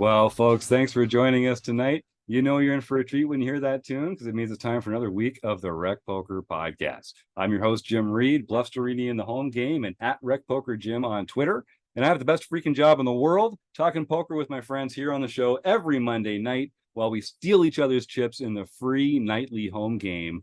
Well, folks, thanks for joining us tonight. You know you're in for a treat when you hear that tune because it means it's time for another week of the Rec Poker Podcast. I'm your host, Jim Reed, Bluffsterini in the home game and at Rec Poker Jim on Twitter. And I have the best freaking job in the world, talking poker with my friends here on the show every Monday night while we steal each other's chips in the free nightly home game.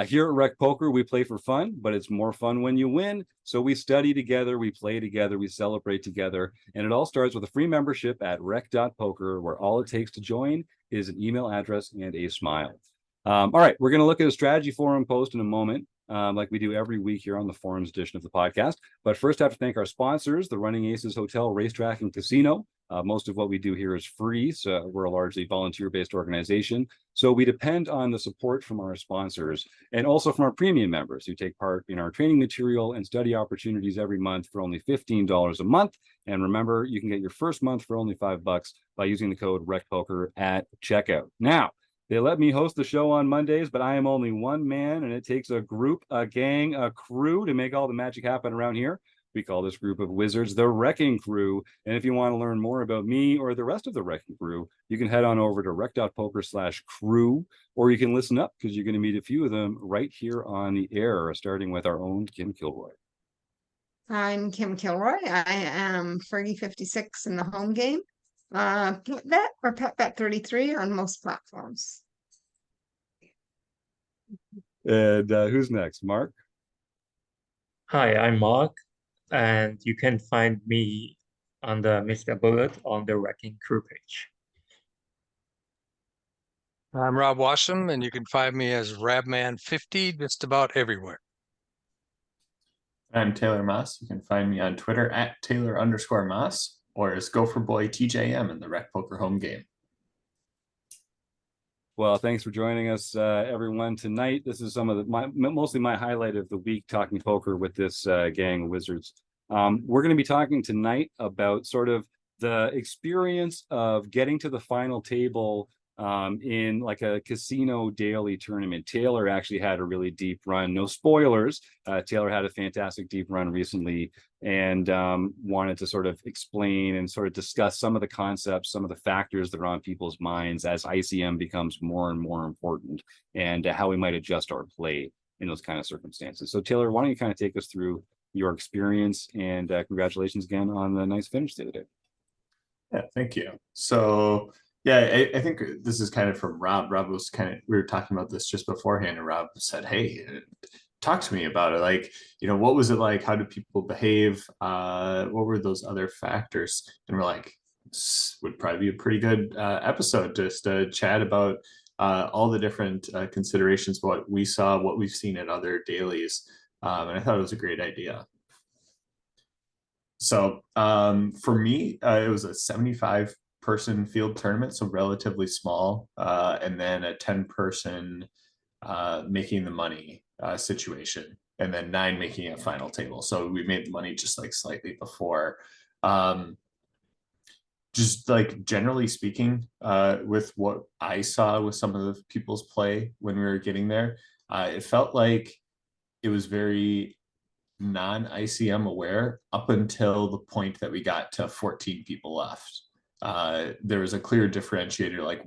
Here at Rec Poker, we play for fun, but it's more fun when you win. So we study together, we play together, we celebrate together. And it all starts with a free membership at rec.poker, where all it takes to join is an email address and a smile. All right, we're going to look at a strategy forum post in a moment, like we do every week here on the forums edition of the podcast. But first, I have to thank our sponsors, the Running Aces Hotel, Racetrack, and Casino. Most of what we do here is free, so we're a largely volunteer-based organization. So we depend on the support from our sponsors and also from our premium members who take part in our training material and study opportunities every month for only $15 a month. And remember, you can get your first month for only $5 by using the code RECPOKER at checkout. Now, they let me host the show on Mondays, but I am only one man, and it takes a group, a gang, a crew to make all the magic happen around here. We call this group of wizards the Wrecking Crew. And if you want to learn more about me or the rest of the Wrecking Crew, you can head on over to rec.poker/crew, or you can listen up because you're going to meet a few of them right here on the air, starting with our own Kim Kilroy. I'm Kim Kilroy. I am Fergie56 in the home game. PetBet or PetBet33 on most platforms. And who's next? Mark? Hi, I'm Mark, and you can find me under Mr. Bullet on the Wrecking Crew page. I'm Rob Washam, and you can find me as Rabman50 just about everywhere. I'm Taylor Moss. You can find me on Twitter at Taylor_Moss or as Gopherboy TJM in the Rec Poker home game. Well, thanks for joining us, everyone, tonight. This is some of mostly my highlight of the week, talking poker with this gang of wizards. We're going to be talking tonight about sort of the experience of getting to the final table in like a casino daily tournament. Taylor actually had a really deep run. No spoilers. Taylor had a fantastic deep run recently and wanted to sort of explain and sort of discuss some of the concepts, some of the factors that are on people's minds as ICM becomes more and more important, and how we might adjust our play in those kind of circumstances. So Taylor, why don't you kind of take us through your experience, and congratulations again on the nice finish the other day. Yeah, thank you. So yeah, I think this is kind of from Rob. Rob was we were talking about this just beforehand, and Rob said, hey, talk to me about it. Like, what was it like? How did people behave? What were those other factors? And we're like, this would probably be a pretty good episode just to chat about all the different considerations, what we saw, what we've seen at other dailies. And I thought it was a great idea. So for me, it was a 75-person field tournament, so relatively small, and then a 10-person making the money situation, and then 9 making a final table. So we made the money just like slightly before. Just like generally speaking, with what I saw with some of the people's play when we were getting there, it felt like it was very non-ICM aware up until the point that we got to 14 people left. There was a clear differentiator like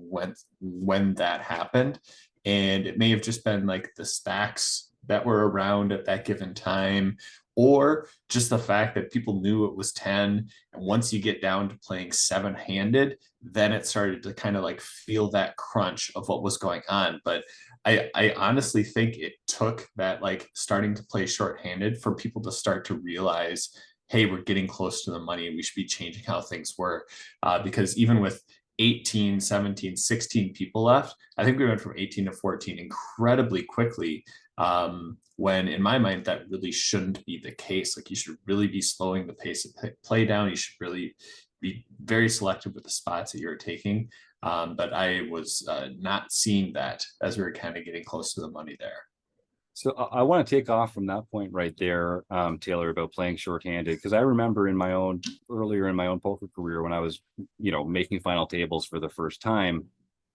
when that happened, and it may have just been like the stacks that were around at that given time, or just the fact that people knew it was 10, and once you get down to playing 7-handed, then it started to kind of like feel that crunch of what was going on. But I honestly think it took that like starting to play shorthanded for people to start to realize, hey, we're getting close to the money and we should be changing how things work. Because even with 18, 17, 16 people left, I think we went from 18 to 14 incredibly quickly, when in my mind that really shouldn't be the case. Like, you should really be slowing the pace of play down. You should really be very selective with the spots that you're taking. But I was not seeing that as we were kind of getting close to the money there. So I want to take off from that point right there, Taylor, about playing shorthanded, because I remember earlier in my own poker career when I was, making final tables for the first time,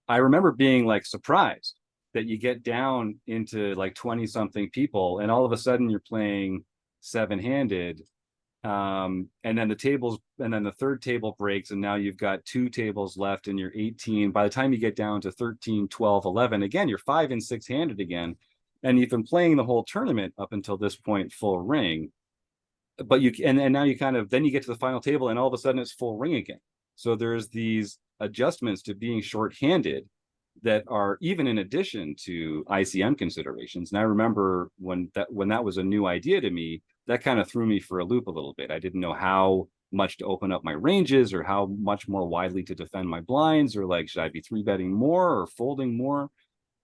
I remember being like surprised that you get down into like 20 something people and all of a sudden you're playing 7-handed. And then the third table breaks, and now you've got 2 tables left and you're 18. By the time you get down to 13, 12, 11, again, you're 5 and 6 handed again. And you've been playing the whole tournament up until this point, full ring. But and now you then you get to the final table and all of a sudden it's full ring again. So there's these adjustments to being shorthanded that are even in addition to ICM considerations. And I remember when that was a new idea to me, that kind of threw me for a loop a little bit. I didn't know how much to open up my ranges or how much more widely to defend my blinds, or like, should I be 3-betting more or folding more?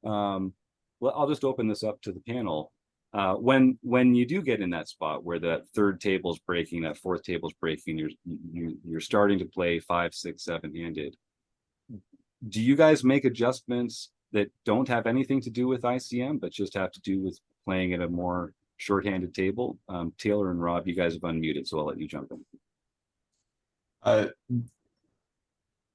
Well, I'll just open this up to the panel. When you do get in that spot where that third table's breaking, that fourth table's breaking, you're starting to play 5, 6, 7 handed. Do you guys make adjustments that don't have anything to do with ICM, but just have to do with playing at a more shorthanded table? Taylor and Rob, you guys have unmuted, so I'll let you jump in.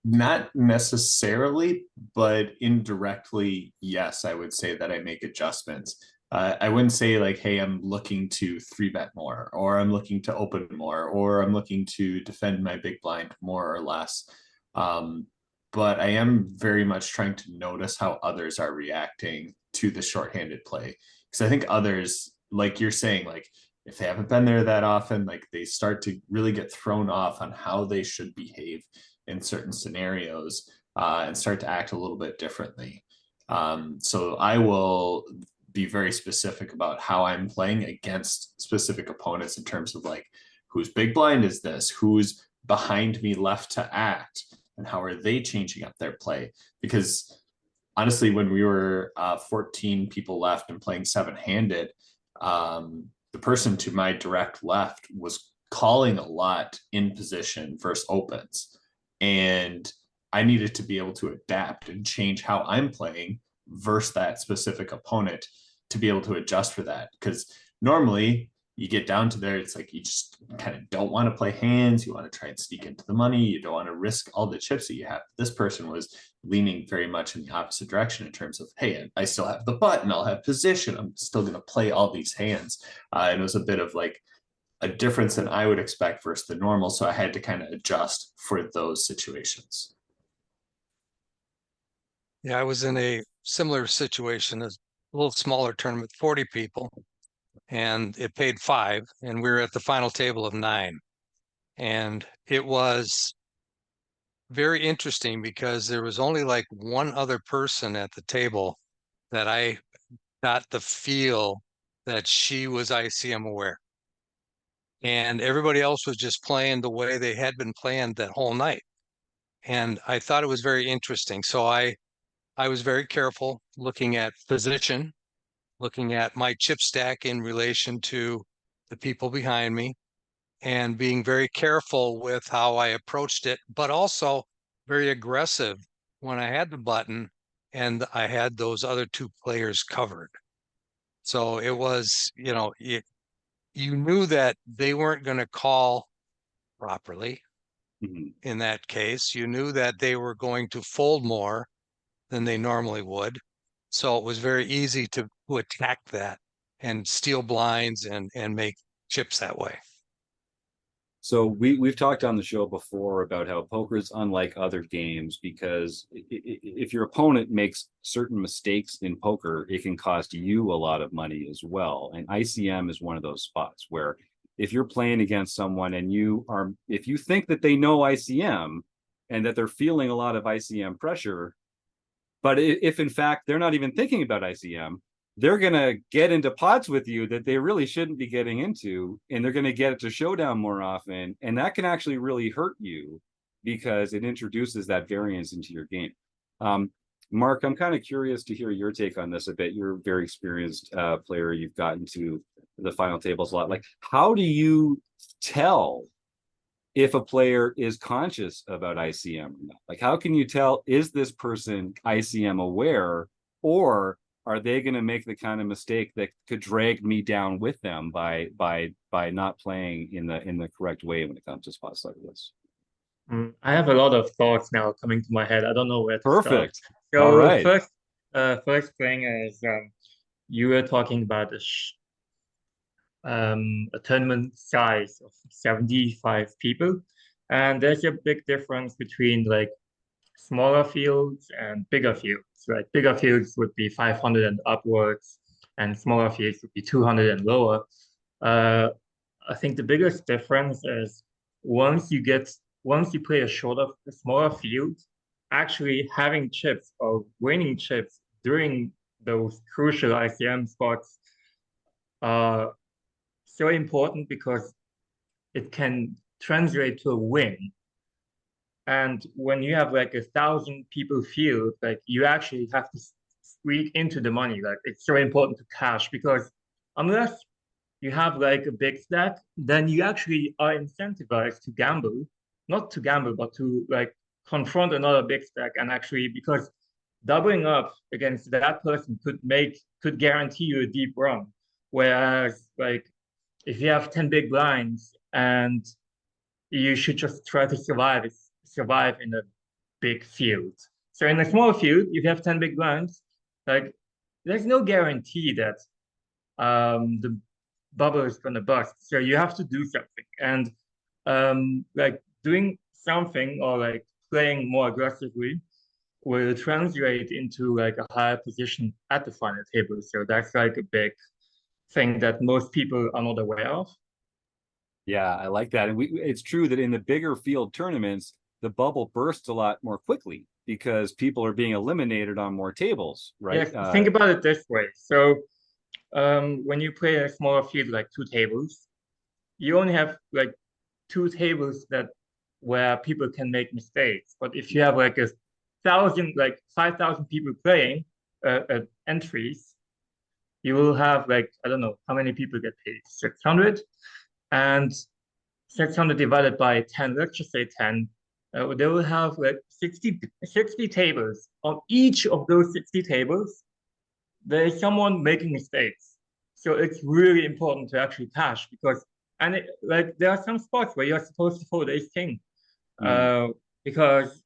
Not necessarily, but indirectly, yes, I would say that I make adjustments. I wouldn't say like, hey, I'm looking to 3-bet more, or I'm looking to open more, or I'm looking to defend my big blind more or less. But I am very much trying to notice how others are reacting to the shorthanded play. Because I think others, like you're saying, like if they haven't been there that often, like they start to really get thrown off on how they should behave in certain scenarios, and start to act a little bit differently. So I will be very specific about how I'm playing against specific opponents in terms of like, whose big blind is this? Who's behind me left to act? And how are they changing up their play? Because honestly, when we were 14 people left and playing 7-handed, the person to my direct left was calling a lot in position versus opens. And I needed to be able to adapt and change how I'm playing versus that specific opponent to be able to adjust for that. Because normally you get down to there, it's like you just kind of don't want to play hands. You want to try and sneak into the money. You don't want to risk all the chips that you have. This person was leaning very much in the opposite direction in terms of, hey, I still have the button. I'll have position. I'm still going to play all these hands. And it was a bit of like a difference than I would expect versus the normal. So I had to kind of adjust for those situations. Yeah, I was in a similar situation, a little smaller tournament, 40 people. And it paid 5, and we were at the final table of 9. And it was very interesting because there was only like one other person at the table that I got the feel that she was ICM aware. And everybody else was just playing the way they had been playing that whole night. And I thought it was very interesting. So I was very careful looking at position, looking at my chip stack in relation to the people behind me, and being very careful with how I approached it, but also very aggressive when I had the button and I had those other 2 players covered. So it was, you knew that they weren't going to call properly. Mm-hmm. In that case, you knew that they were going to fold more than they normally would. So it was very easy to attack that and steal blinds and make chips that way. So we've talked on the show before about how poker is unlike other games because if your opponent makes certain mistakes in poker, it can cost you a lot of money as well. And ICM is one of those spots where if you're playing against someone and if you think that they know ICM and that they're feeling a lot of ICM pressure, but if in fact they're not even thinking about ICM, they're going to get into pots with you that they really shouldn't be getting into, and they're going to get it to showdown more often. And that can actually really hurt you because it introduces that variance into your game. Mark, I'm kind of curious to hear your take on this a bit. You're a very experienced player. You've gotten to the final tables a lot. Like, how do you tell if a player is conscious about ICM or not? Like, how can you tell, is this person ICM aware, or are they going to make the kind of mistake that could drag me down with them by not playing in the correct way when it comes to spots like this? I have a lot of thoughts now coming to my head. I don't know where to Perfect. start. So All right. first thing is you were talking about a tournament size of 75 people. And there's a big difference between like smaller fields and bigger fields. Right? Bigger fields would be 500 and upwards, and smaller fields would be 200 and lower. I think the biggest difference is once you play a smaller field, actually having chips or winning chips during those crucial ICM spots are so important because it can translate to a win. And when you have like 1,000 people field, like you actually have to squeak into the money. Like it's so important to cash because unless you have like a big stack, then you actually are incentivized to gamble, not to gamble, but to like confront another big stack. And actually, because doubling up against that person could guarantee you a deep run. Whereas like if you have 10 big blinds and you should just try to survive in a big field. So in a small field, if you have 10 big blinds, like there's no guarantee that the bubble is gonna bust. So you have to do something. And like doing something or like playing more aggressively will translate into like a higher position at the final table. So that's like a big thing that most people are not aware of. Yeah, I like that. And it's true that in the bigger field tournaments, the bubble bursts a lot more quickly because people are being eliminated on more tables, right? Yes, think about it this way. So when you play a smaller field like 2 tables, you only have like 2 tables where people can make mistakes. But if you have like 5,000 people playing entries, you will have like, I don't know how many people get paid, 600, and 600 divided by 10, let's just say 10, they will have like 60 tables. On each of those 60 tables, there is someone making mistakes. So it's really important to actually cash because, like there are some spots where you're supposed to fold ace king, because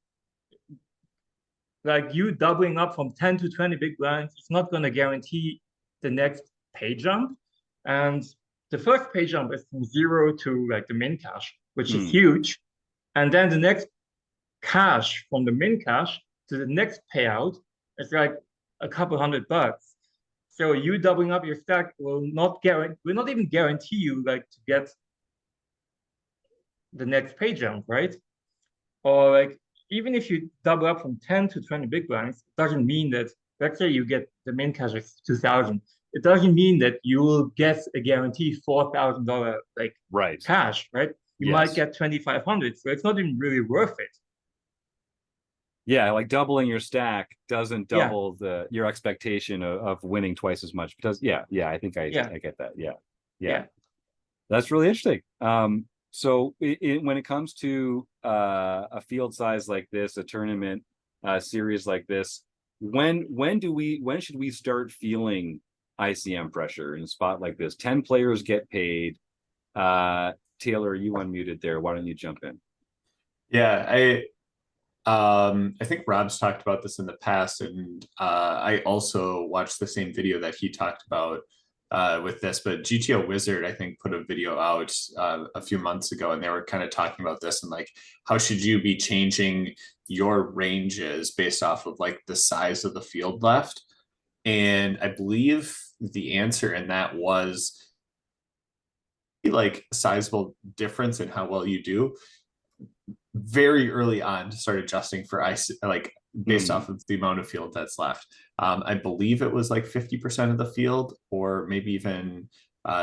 like you doubling up from 10 to 20 big blinds, it's not going to guarantee the next pay jump. And the first pay jump is from 0 to like the min cash, which is huge. And then the next cash from the min cash to the next payout is like a couple $100. So you doubling up your stack will not even guarantee you like to get the next pay jump, right? Or like even if you double up from 10 to 20 big blinds, it doesn't mean that, let's say you get the min cash is 2,000. It doesn't mean that you will get a guaranteed $4,000 like cash, right? You might get 2,500, so it's not even really worth it. Yeah, like doubling your stack doesn't double your expectation of winning twice as much. Because I think I get that. Yeah. That's really interesting. So when it comes to a field size like this, a tournament series like this, when should we start feeling ICM pressure in a spot like this? 10 players get paid. Taylor, you unmuted there. Why don't you jump in? Yeah, I think Rob's talked about this in the past, and I also watched the same video that he talked about with this. But GTO Wizard, I think, put a video out a few months ago, and they were kind of talking about this and like how should you be changing your ranges based off of like the size of the field left. And I believe the answer in that was like a sizable difference in how well you do very early on to start adjusting for ice, like based off of the amount of field that's left. I believe it was like 50% of the field, or maybe even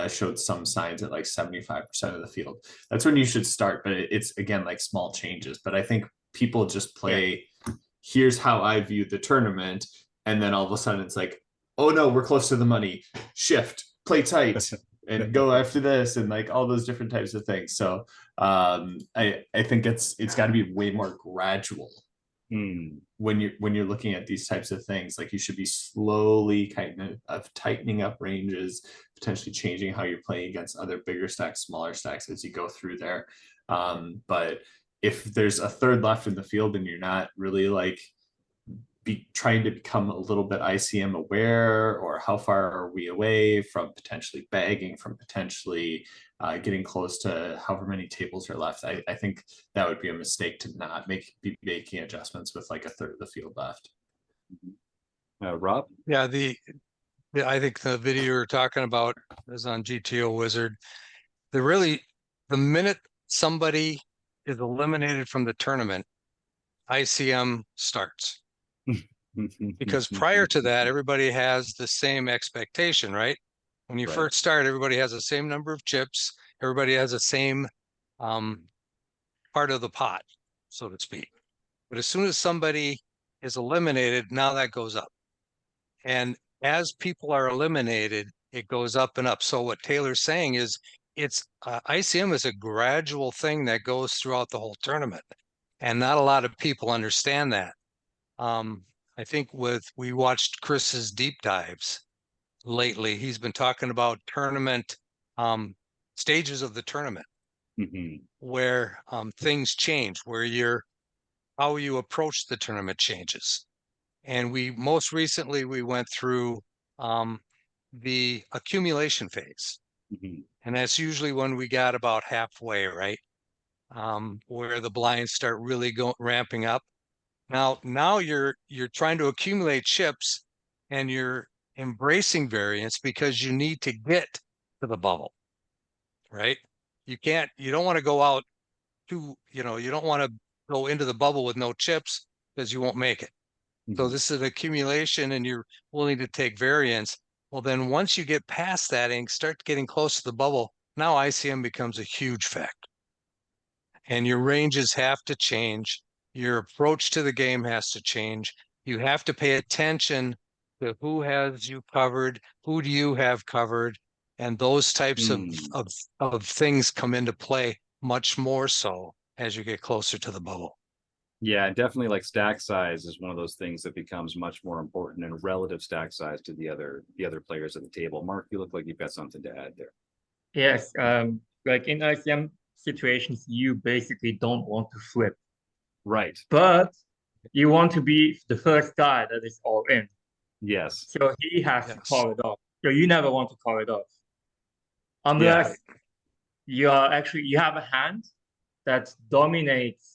showed some signs at like 75% of the field. That's when you should start, but it's again like small changes. But I think people just play, here's how I view the tournament, and then all of a sudden it's like, oh no, we're close to the money, shift, play tight and go after this, and like all those different types of things. So I think it's got to be way more gradual when you're looking at these types of things. Like you should be slowly tightening up ranges, potentially changing how you're playing against other bigger stacks, smaller stacks as you go through there. But if there's a third left in the field and you're not really like be trying to become a little bit ICM aware, or how far are we away from potentially bagging, from potentially getting close to however many tables are left. I think that would be a mistake to not be making adjustments with like a third of the field left. Rob? Yeah, I think the video you're talking about is on GTO Wizard. The minute somebody is eliminated from the tournament, ICM starts. Because prior to that, everybody has the same expectation, right? When you Right. first start, everybody has the same number of chips. Everybody has the same part of the pot, so to speak. But as soon as somebody is eliminated, now that goes up. And as people are eliminated, it goes up and up. So what Taylor's saying is ICM is a gradual thing that goes throughout the whole tournament. And not a lot of people understand that. I think we watched Chris's deep dives lately. He's been talking about tournament stages of the tournament where things change, where how you approach the tournament changes. And most recently we went through the accumulation phase. And that's usually when we got about halfway, right? Where the blinds start really ramping up. Now you're trying to accumulate chips and you're embracing variance because you need to get to the bubble, right? You don't want to go out you don't want to go into the bubble with no chips because you won't make it. So this is an accumulation and you're willing to take variance. Well, then once you get past that and start getting close to the bubble, now ICM becomes a huge factor. And your ranges have to change. Your approach to the game has to change. You have to pay attention to who has you covered, who do you have covered, and those types of things come into play much more so as you get closer to the bubble. Yeah, definitely like stack size is one of those things that becomes much more important, and relative stack size to the other players at the table. Mark, you look like you've got something to add there. Yes, like in ICM situations, you basically don't want to flip, Right. but you want to be the first guy that is all in. Yes. So he has to call it off. So you never want to call it off. Unless you have a hand that dominates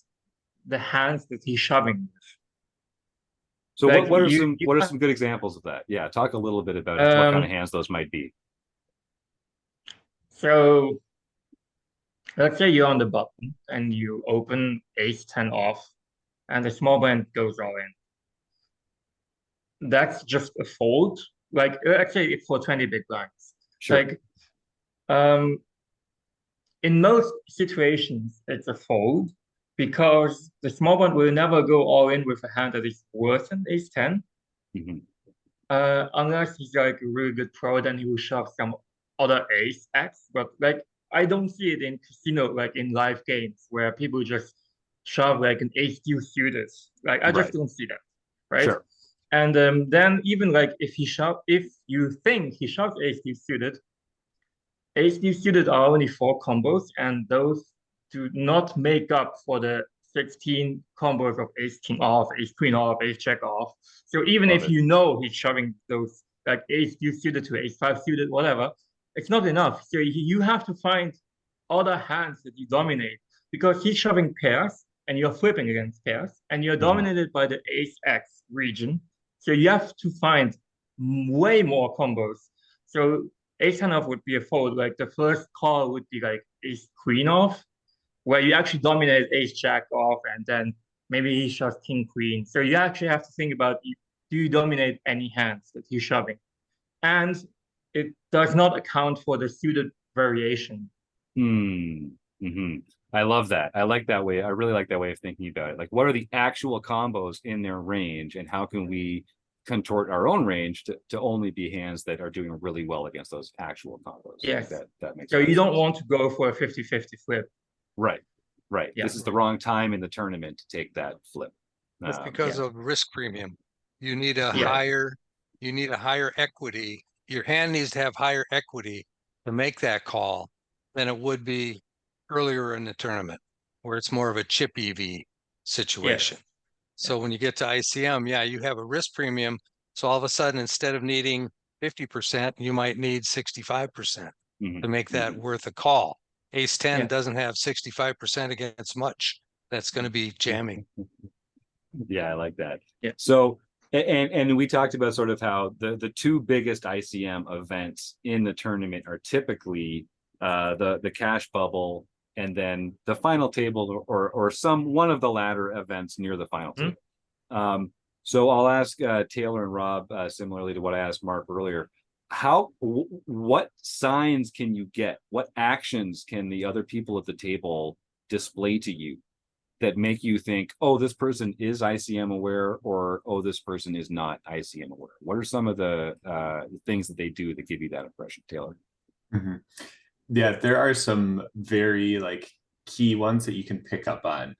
the hands that he's shoving with. So Like what are some good examples of that? Yeah, talk a little bit about what kind of hands those might be. So let's say you're on the button and you open ace-10 off and the small blind goes all in. That's just a fold. Like let's say it's for 20 big blinds. Sure. Like in most situations it's a fold because the small blind will never go all in with a hand that is worse than ace-10. Unless he's like a really good pro, then he will shove some other ace X. But like I don't see it in casino, like in live games where people just shove like an ace-deuce suited. Like I just don't see that, right? Sure. And then even like if you think he shoves ace-deuce suited are only 4 combos, and those do not make up for the 16 combos of ace-king off, ace-queen off, ace-jack off. So even if you know he's shoving those like ace-deuce suited to ace-5 suited, whatever, it's not enough. So you have to find other hands that you dominate because he's shoving pairs and you're flipping against pairs and you're dominated by the ace-x region. So you have to find way more combos. So ace-10 off would be a fold. Like the first call would be like ace-queen off, where you actually dominate ace-jack off, and then maybe he shoves king-queen. So you actually have to think about, do you dominate any hands that he's shoving? And it does not account for the suited variation. I love that. I like that way. I really like that way of thinking about it. Like, what are the actual combos in their range, and how can we contort our own range to only be hands that are doing really well against those actual combos? Yes. That makes so sense. You don't want to go for a 50-50 flip. Right. Yeah. This is the wrong time in the tournament to take that flip. That's because of risk premium. You need a higher equity. Your hand needs to have higher equity to make that call than it would be earlier in the tournament, where it's more of a chip EV situation. So when you get to ICM, yeah, you have a risk premium. So all of a sudden, instead of needing 50%, you might need 65% Mhm, to make that mhm. worth a call. Ace 10 Yeah. doesn't have 65% against much. That's going to be jamming. Yeah, I like that. Yeah. So, and we talked about sort of how the two biggest ICM events in the tournament are typically the cash bubble and then the final table or some one of the latter events near the final Mhm. table. So I'll ask Taylor and Rob similarly to what I asked Mark earlier. What signs can you get? What actions can the other people at the table display to you that make you think, oh, this person is ICM aware, or oh, this person is not ICM aware? What are some of the things that they do that give you that impression, Taylor? Mhm. Yeah, there are some very like key ones that you can pick up on.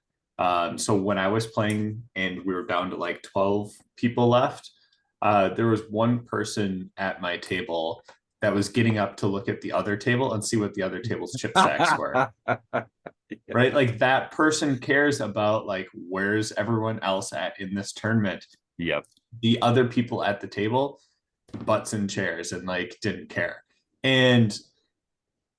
So when I was playing and we were down to like 12 people left, there was one person at my table that was getting up to look at the other table and see what the other table's chip stacks were. Right? Like that person cares about like where's everyone else at in this tournament. Yep. The other people at the table, butts in chairs and like didn't care. And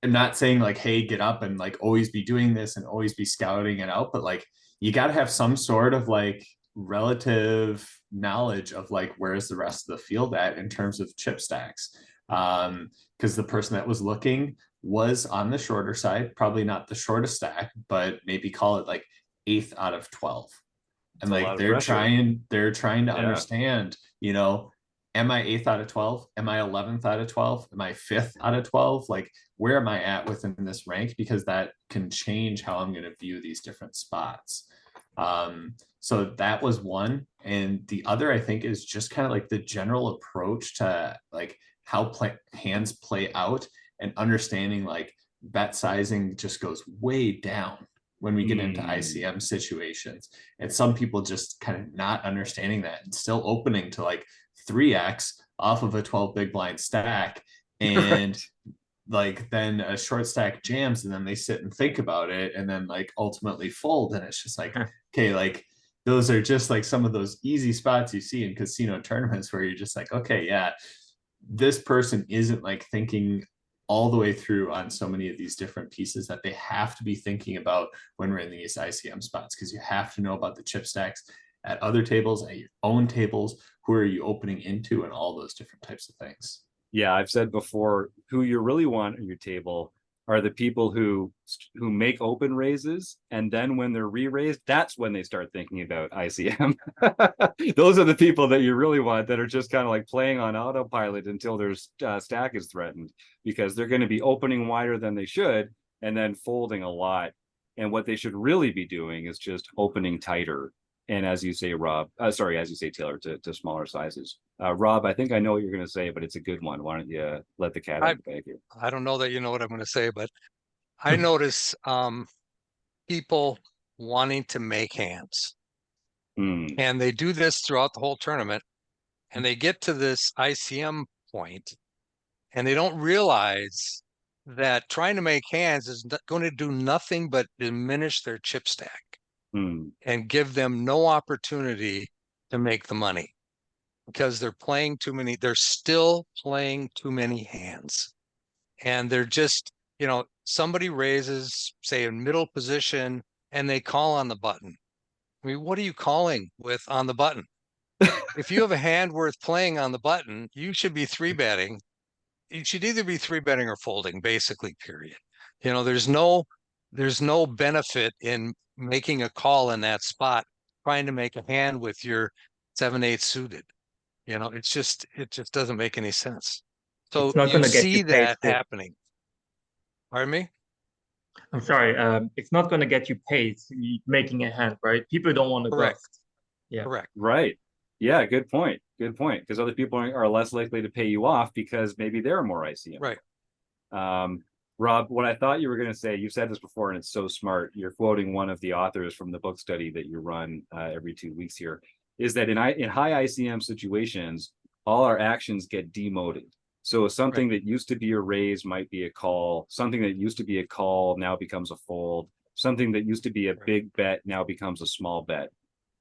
I'm not saying like, hey, get up and like always be doing this and always be scouting it out, but like you got to have some sort of like relative knowledge of like where's the rest of the field at in terms of chip stacks. Because the person that was looking was on the shorter side, probably not the shortest stack, but maybe call it like 8th out of 12. And That's a lot like of they're pressure. trying to Yeah. understand, you know, am I 8th out of 12? Am I 11th out of 12? Am I 5th out of 12? Like, where am I at within this rank? Because that can change how I'm going to view these different spots. So that was one. And the other, I think, is just kind of like the general approach to like how hands play out and understanding like bet sizing just goes way down when we get into ICM situations. And some people just kind of not understanding that and still opening to like 3x off of a 12 big blind stack. And like then a short stack jams and then they sit and think about it and then like ultimately fold. And it's just like, okay, like those are just like some of those easy spots you see in casino tournaments where you're just like, okay, yeah, this person isn't like thinking all the way through on so many of these different pieces that they have to be thinking about when we're in these ICM spots, because you have to know about the chip stacks at other tables, at your own tables, who are you opening into, and all those different types of things. Yeah, I've said before, who you really want at your table are the people who make open raises, and then when they're re-raised, that's when they start thinking about ICM. Those are the people that you really want, that are just kind of like playing on autopilot until their stack is threatened, because they're going to be opening wider than they should and then folding a lot. And what they should really be doing is just opening tighter. And as you say, Rob, as you say, Taylor, to smaller sizes. Rob, I think I know what you're going to say, but it's a good one. Why don't you let the cat out of the bag here? I don't know that you know what I'm going to say, but I notice people wanting to make hands. And they do this throughout the whole tournament. And they get to this ICM point and they don't realize that trying to make hands is going to do nothing but diminish their chip stack and give them no opportunity to make the money, because they're playing too many. They're still playing too many hands. And they're just, you know, somebody raises, say, in middle position, and they call on the button. I mean, what are you calling with on the button? If you have a hand worth playing on the button, you should be 3-betting. You should either be 3-betting or folding, basically, period. You know, there's no benefit in making a call in that spot, trying to make a hand with your 7-8 suited. You know, it just doesn't make any sense. So It's not you going to get see you paid that for it. happening. Pardon me? I'm sorry. It's not going to get you paid making a hand, right? People don't want to Correct. bluff. Yeah. Correct. Right. Yeah, good point. Good point. Because other people are less likely to pay you off because maybe they're more ICM. Right. Rob, what I thought you were going to say, you've said this before and it's so smart. You're quoting one of the authors from the book study that you run every 2 weeks here, is that in high ICM situations, all our actions get demoted. So something that used to be a raise might be a call. Something that used to be a call now becomes a fold. Something that used to be a big bet now becomes a small bet.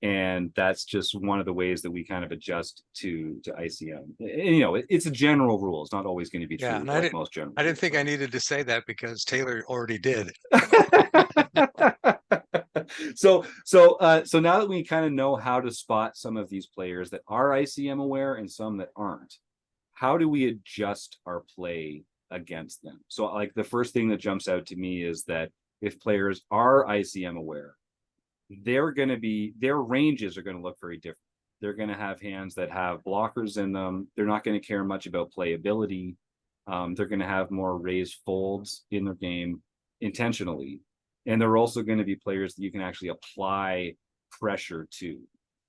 And that's just one of the ways that we kind of adjust to ICM. And, you know, it's a general rule. It's not always going to be true, Yeah, and like most general I didn't rules, think I but- needed to say that because Taylor already did. So now that we kind of know how to spot some of these players that are ICM aware and some that aren't, how do we adjust our play against them? So like the first thing that jumps out to me is that if players are ICM aware, their ranges are going to look very different. They're going to have hands that have blockers in them. They're not going to care much about playability. They're going to have more raised folds in their game intentionally. And they're also going to be players that you can actually apply pressure to.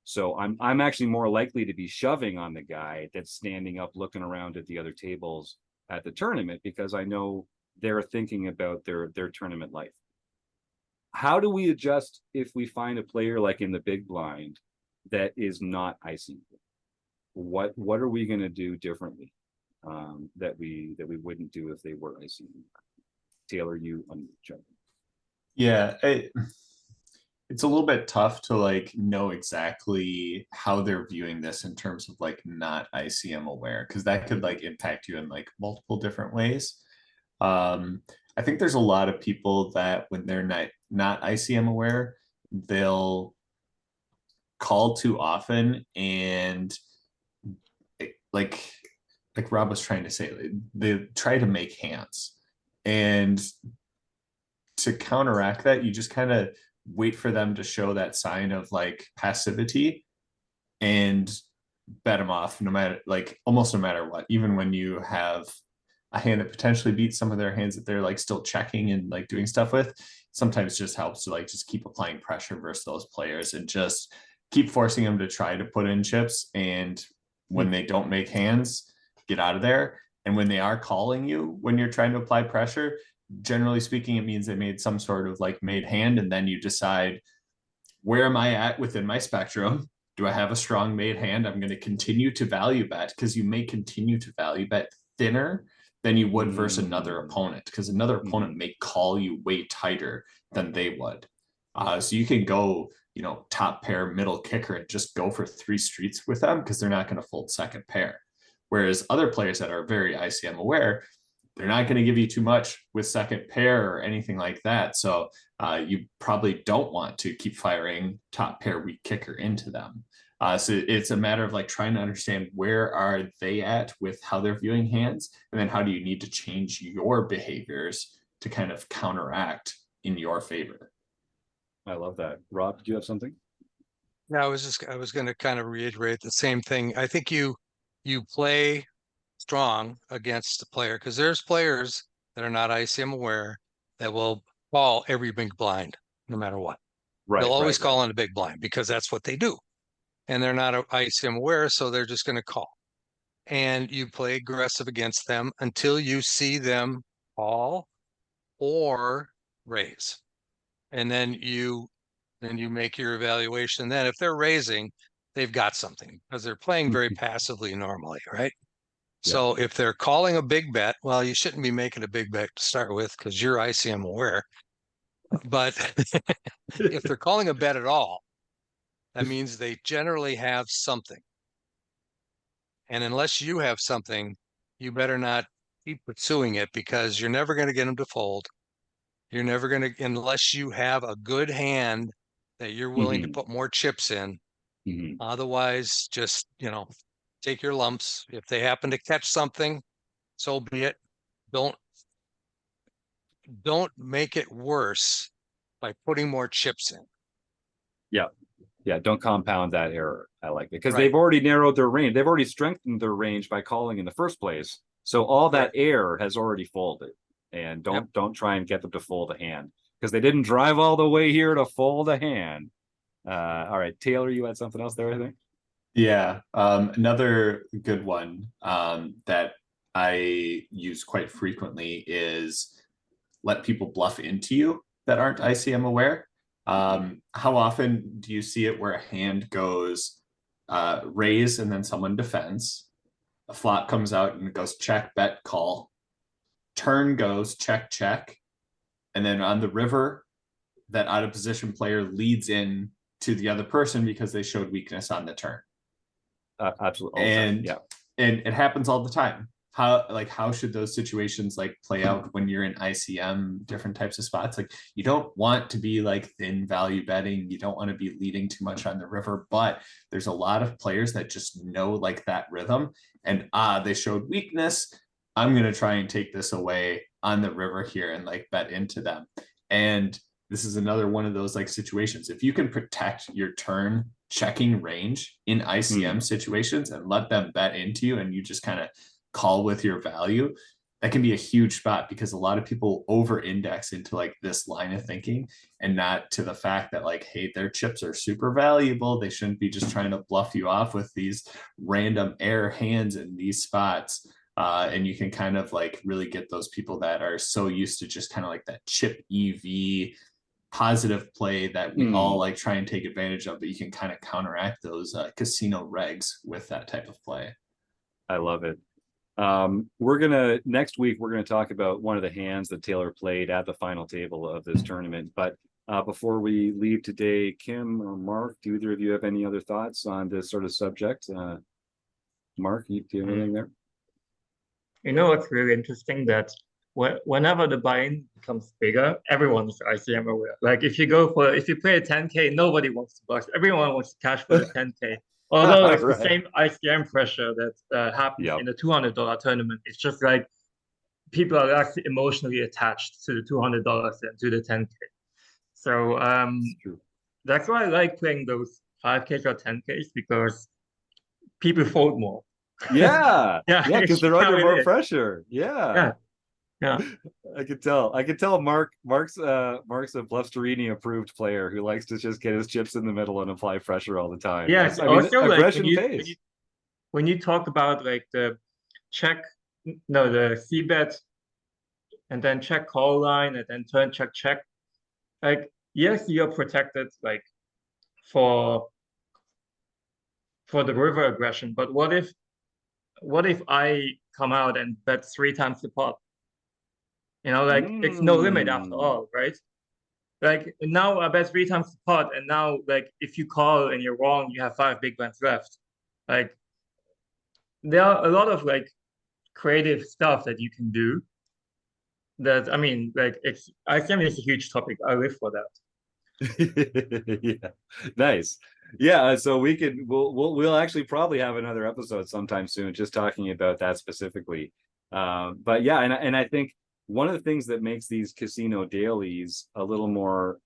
So I'm actually more likely to be shoving on the guy that's standing up looking around at the other tables at the tournament, because I know they're thinking about their tournament life. How do we adjust if we find a player like in the big blind that is not ICM? What are we going to do differently that we wouldn't do if they were ICM? Taylor, you on jump. Yeah, it's a little bit tough to like know exactly how they're viewing this in terms of like not ICM aware, because that could like impact you in like multiple different ways. I think there's a lot of people that when they're not ICM aware, they'll call too often, and like Rob was trying to say, they try to make hands, and to counteract that, you just kind of wait for them to show that sign of like passivity and bet them off, no matter like almost no matter what, even when you have a hand that potentially beats some of their hands that they're like still checking and like doing stuff with. Sometimes just helps to like just keep applying pressure versus those players and just keep forcing them to try to put in chips. And when they don't make hands, get out of there. And when they are calling you when you're trying to apply pressure, generally speaking, it means they made some sort of like made hand, and then you decide, where am I at within my spectrum? Do I have a strong made hand? I'm going to continue to value bet, because you may continue to value bet thinner than you would versus another opponent, because another opponent may call you way tighter than they would. So you can go, top pair, middle kicker, and just go for 3 streets with them, because they're not going to fold second pair. Whereas other players that are very ICM aware, they're not going to give you too much with second pair or anything like that. So you probably don't want to keep firing top pair weak kicker into them. So it's a matter of like trying to understand where are they at with how they're viewing hands, and then how do you need to change your behaviors to kind of counteract in your favor. I love that. Rob, did you have something? Yeah, I was going to kind of reiterate the same thing. I think you play strong against the player, because there's players that are not ICM aware that will call every big blind no matter what. They'll always call on a big blind because that's what they do. And they're not ICM aware, so they're just going to call. And you play aggressive against them until you see them call or raise. And then you make your evaluation. Then if they're raising, they've got something, because they're playing very passively normally, right? So if they're calling a big bet, well, you shouldn't be making a big bet to start with, because you're ICM aware. But if they're calling a bet at all, that means they generally have something. And unless you have something, you better not keep pursuing it, because you're never going to get them to fold. You're never going to, unless you have a good hand that you're willing to put more chips in. Otherwise, just, take your lumps. If they happen to catch something, so be it. Don't make it worse by putting more chips in. Yeah, don't compound that error. I like it, because Right. they've already narrowed their range. They've already strengthened their range by calling in the first place. So all that air has already folded. And don't try and get them to fold a hand, because they didn't drive all the way here to fold a hand. All right, Taylor, you had something else there, I think. Yeah, another good one that I use quite frequently is let people bluff into you that aren't ICM aware. How often do you see it where a hand goes raise and then someone defends? A flop comes out and it goes check, bet, call. Turn goes check, check. And then on the river, that out of position player leads in to the other person because they showed weakness on the turn. Absolutely. All the time. And Yeah. and it happens all the time. How should those situations like play out when you're in ICM, different types of spots? Like, you don't want to be like thin value betting, you don't want to be leading too much on the river, but there's a lot of players that just know like that rhythm, and they showed weakness, I'm going to try and take this away on the river here and like bet into them. And this is another one of those like situations. If you can protect your turn checking range in ICM situations and let them bet into you, and you just kind of call with your value, that can be a huge spot, because a lot of people over index into like this line of thinking and not to the fact that like, hey, their chips are super valuable. They shouldn't be just trying to bluff you off with these random air hands in these spots. And you can kind of like really get those people that are so used to just kind of like that chip EV positive play that we all like try and take advantage of, but you can kind of counteract those casino regs with that type of play. I love it. Next week, we're gonna talk about one of the hands that Taylor played at the final table of this tournament. But before we leave today, Kim or Mark, do either of you have any other thoughts on this sort of subject? Mark, do you have anything there? You know, it's really interesting that whenever the buy-in becomes bigger, everyone's ICM aware. Like if you play a 10K, nobody wants to bust. Everyone wants to cash for the 10K. Although it's Right. the same ICM pressure that happens in the $200 tournament. It's just like people are actually emotionally attached to the $200 and to the 10K. So that's why I like playing those 5Ks or 10Ks, because people fold more. Yeah, Yeah, because they're it's under how more it is. pressure. Yeah. I could tell Mark's a Blusterini approved player who likes to just get his chips in the middle and apply pressure all the time. Yes, I mean, also like aggression pays. when you talk about like the c-bet and then check call line and then turn check, like yes, you're protected like for the river aggression, but what if I come out and bet 3 times the pot? You know, like it's no limit after all, right? Like now I bet 3 times the pot, and now like if you call and you're wrong, you have 5 big blinds left. Like there are a lot of like creative stuff that you can do. That I mean, like ICM is a huge topic. I live for that. Yeah, nice. Yeah, so we'll actually probably have another episode sometime soon, just talking about that specifically. But yeah, and I think one of the things that makes these casino dailies a little more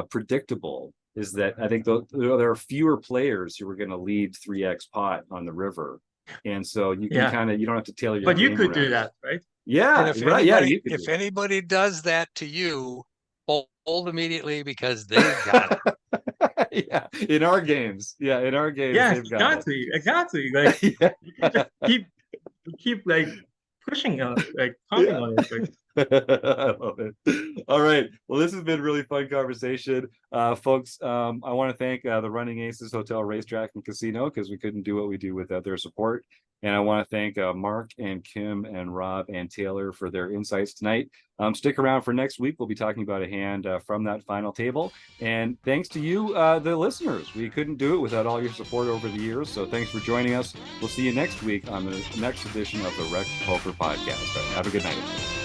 predictable is that I think there are fewer players who are going to lead 3x pot on the river, and so you can kind of, you don't have to tailor your. But you game could around do that, right? Yeah, And if right. anybody, Yeah, if anybody does that to you, fold immediatly, because they got it. Yeah, in our games. Yeah, in our games. Yeah, they've got exactly. Like it. you can just keep like pushing on, like pumping on it. Like, I love it. All right. Well, this has been a really fun conversation. Folks, I want to thank the Running Aces Hotel, Racetrack, and Casino, because we couldn't do what we do without their support. And I want to thank Mark and Kim and Rob and Taylor for their insights tonight. Stick around for next week. We'll be talking about a hand from that final table. And thanks to you, the listeners. We couldn't do it without all your support over the years. So thanks for joining us. We'll see you next week on the next edition of the Rec Poker Podcast. Have a good night.